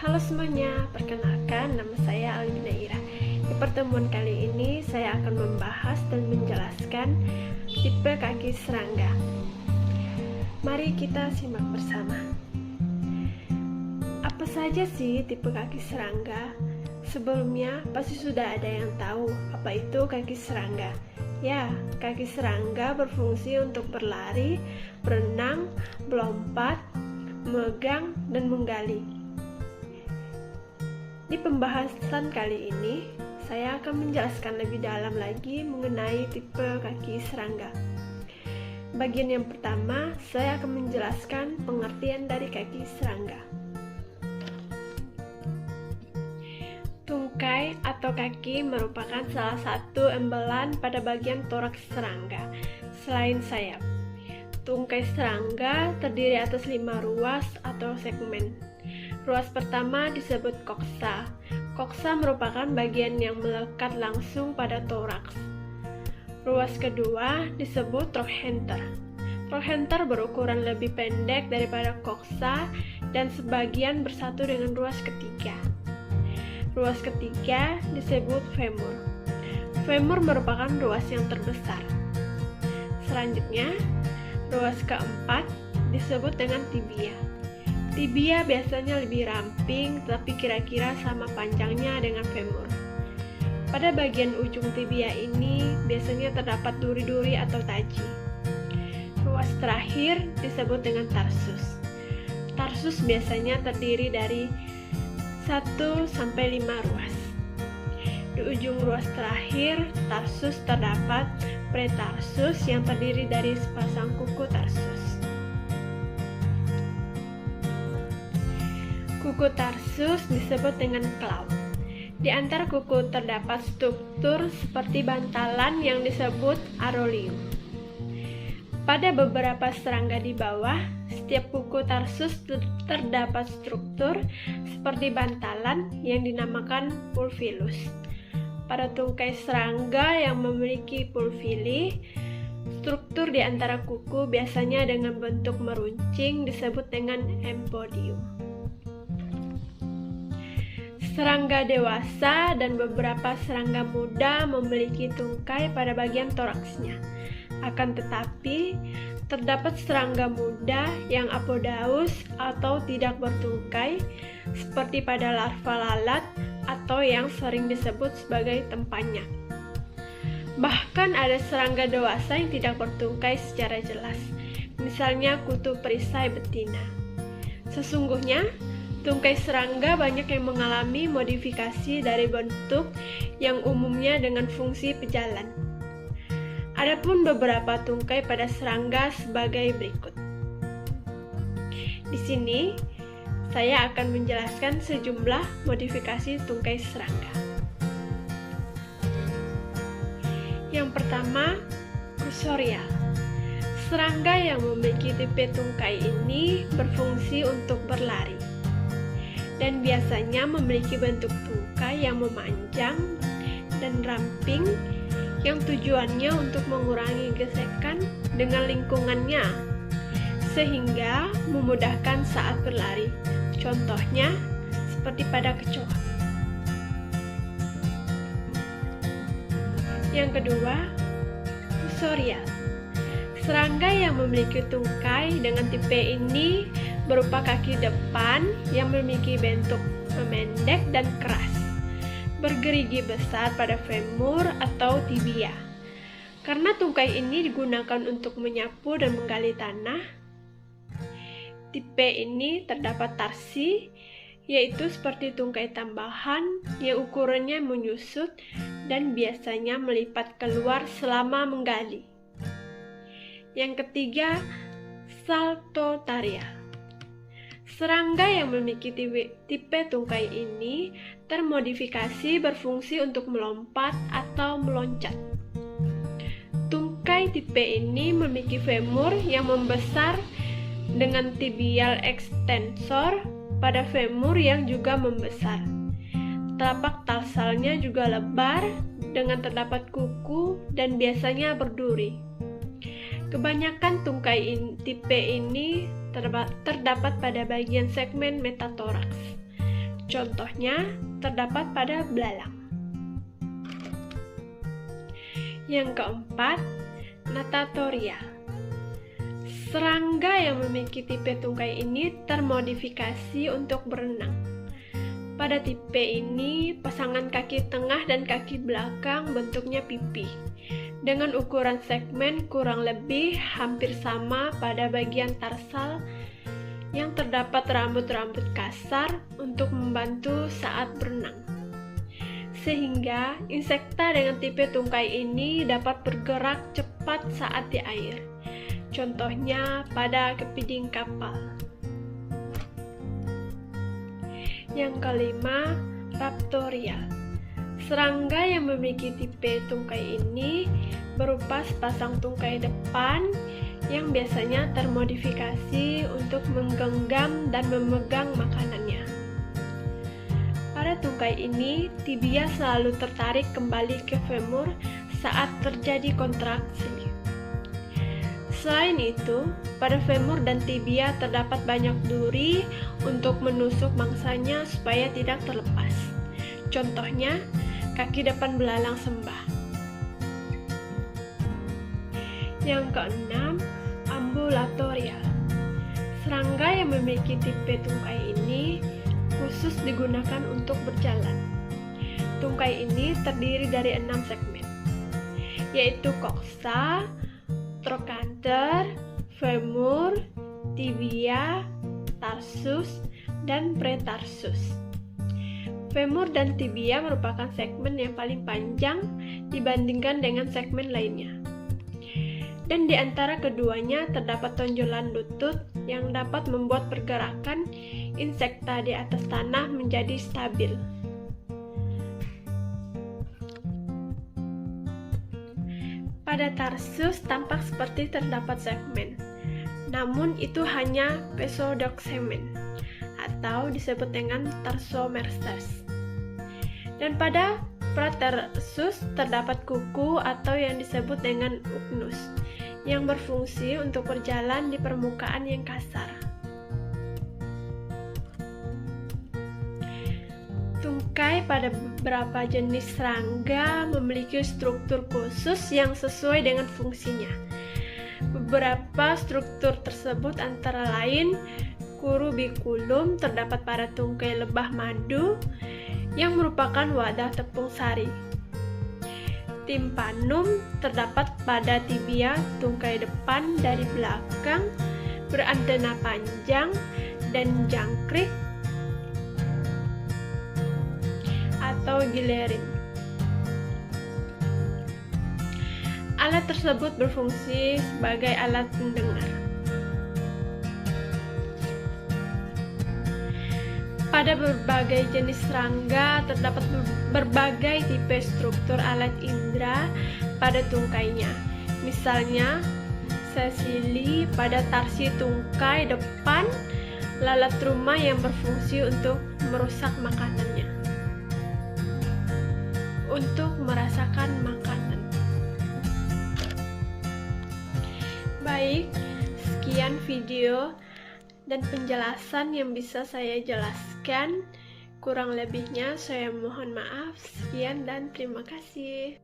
Halo semuanya, perkenalkan nama saya Alina Ira. Di pertemuan kali ini saya akan membahas dan menjelaskan tipe kaki serangga. Mari kita simak bersama. Apa saja sih tipe kaki serangga? Sebelumnya pasti sudah ada yang tahu apa itu kaki serangga. Ya, kaki serangga berfungsi untuk berlari, berenang, melompat, memegang, dan menggali. Di pembahasan kali ini, saya akan menjelaskan lebih dalam lagi mengenai tipe kaki serangga. Bagian yang pertama, saya akan menjelaskan pengertian dari kaki serangga. Tungkai atau kaki merupakan salah satu embelan pada bagian toraks serangga, selain sayap. Tungkai serangga terdiri atas 5 ruas atau segmen. Ruas pertama disebut koksa. Koksa merupakan bagian yang melekat langsung pada toraks. Ruas kedua disebut trochanter. Trochanter berukuran lebih pendek daripada koksa dan sebagian bersatu dengan ruas ketiga. Ruas ketiga disebut femur. Femur merupakan ruas yang terbesar. Selanjutnya, ruas keempat disebut dengan tibia. Tibia biasanya lebih ramping, tapi kira-kira sama panjangnya dengan femur. Pada bagian ujung tibia ini biasanya terdapat duri-duri atau taji. Ruas terakhir disebut dengan tarsus. Tarsus biasanya terdiri dari 1-5 ruas. Di ujung ruas terakhir tarsus terdapat pretarsus yang terdiri dari sepasang kuku tarsus. Kuku tarsus disebut dengan claw. Di antara kuku terdapat struktur seperti bantalan yang disebut aroleum. Pada beberapa serangga di bawah, setiap kuku tarsus terdapat struktur seperti bantalan yang dinamakan pulvillus. Pada tungkai serangga yang memiliki pulvilli, struktur di antara kuku biasanya dengan bentuk meruncing disebut dengan empodium. Serangga dewasa dan beberapa serangga muda memiliki tungkai pada bagian toraksnya. Akan tetapi, terdapat serangga muda yang apodaus atau tidak bertungkai, seperti pada larva lalat atau yang sering disebut sebagai tempanyak. Bahkan ada serangga dewasa yang tidak bertungkai secara jelas, misalnya kutu perisai betina. Sesungguhnya, tungkai serangga banyak yang mengalami modifikasi dari bentuk yang umumnya dengan fungsi pejalan. Adapun beberapa tungkai pada serangga sebagai berikut. Di sini, saya akan menjelaskan sejumlah modifikasi tungkai serangga. Yang pertama, kursorial. Serangga yang memiliki tipe tungkai ini berfungsi untuk berlari dan biasanya memiliki bentuk tungkai yang memanjang dan ramping yang tujuannya untuk mengurangi gesekan dengan lingkungannya sehingga memudahkan saat berlari. Contohnya seperti pada kecoa. Yang kedua, kursorial. Serangga yang memiliki tungkai dengan tipe ini berupa kaki depan yang memiliki bentuk memendek dan keras, bergerigi besar pada femur atau tibia. Karena tungkai ini digunakan untuk menyapu dan menggali tanah, tipe ini terdapat tarsi, yaitu seperti tungkai tambahan yang ukurannya menyusut dan biasanya melipat keluar selama menggali. Yang ketiga, saltotarial. Serangga yang memiliki tipe tungkai ini termodifikasi berfungsi untuk melompat atau meloncat. Tungkai tipe ini memiliki femur yang membesar dengan tibial extensor pada femur yang juga membesar. Telapak tarsalnya juga lebar dengan terdapat kuku dan biasanya berduri. Kebanyakan tungkai tipe ini terdapat pada bagian segmen metatoraks. Contohnya terdapat pada belalang. Yang keempat, natatorial. Serangga yang memiliki tipe tungkai ini termodifikasi untuk berenang. Pada tipe ini, pasangan kaki tengah dan kaki belakang bentuknya pipih, dengan ukuran segmen kurang lebih hampir sama pada bagian tarsal yang terdapat rambut-rambut kasar untuk membantu saat berenang. Sehingga insekta dengan tipe tungkai ini dapat bergerak cepat saat di air. Contohnya pada kepiting kapal. Yang kelima, raptorial. Serangga yang memiliki tipe tungkai ini berupa sepasang tungkai depan yang biasanya termodifikasi untuk menggenggam dan memegang makanannya. Pada tungkai ini, tibia selalu tertarik kembali ke femur saat terjadi kontraksi. Selain itu, pada femur dan tibia terdapat banyak duri untuk menusuk mangsanya supaya tidak terlepas. Contohnya, kaki depan belalang sembah. Yang keenam, ambulatorial. Serangga yang memiliki tipe tungkai ini khusus digunakan untuk berjalan. Tungkai ini terdiri dari 6 segmen, yaitu koksa, trochanter, femur, tibia, tarsus, dan pretarsus. Femur dan tibia merupakan segmen yang paling panjang dibandingkan dengan segmen lainnya. Dan di antara keduanya terdapat tonjolan lutut yang dapat membuat pergerakan insekta di atas tanah menjadi stabil. Pada tarsus tampak seperti terdapat segmen, namun itu hanya pseudoxemen atau disebut dengan tarsomersas. Dan pada pratarsus terdapat kuku atau yang disebut dengan ugnus yang berfungsi untuk berjalan di permukaan yang kasar. Tungkai pada beberapa jenis serangga memiliki struktur khusus yang sesuai dengan fungsinya. Beberapa struktur tersebut antara lain curubiculum terdapat pada tungkai lebah madu yang merupakan wadah tepung sari. Tympanum terdapat pada tibia tungkai depan dari belakang berantena panjang, dan jangkrik atau gilerin. Alat tersebut berfungsi sebagai alat pendengar. Pada berbagai jenis serangga terdapat berbagai tipe struktur alat indera pada tungkainya. Misalnya, sesili pada tarsi tungkai depan, lalat rumah yang berfungsi untuk merusak makanannya, untuk merasakan makanan. Baik, sekian video dan penjelasan yang bisa saya jelaskan. Kurang lebihnya saya mohon maaf. Sekian dan terima kasih.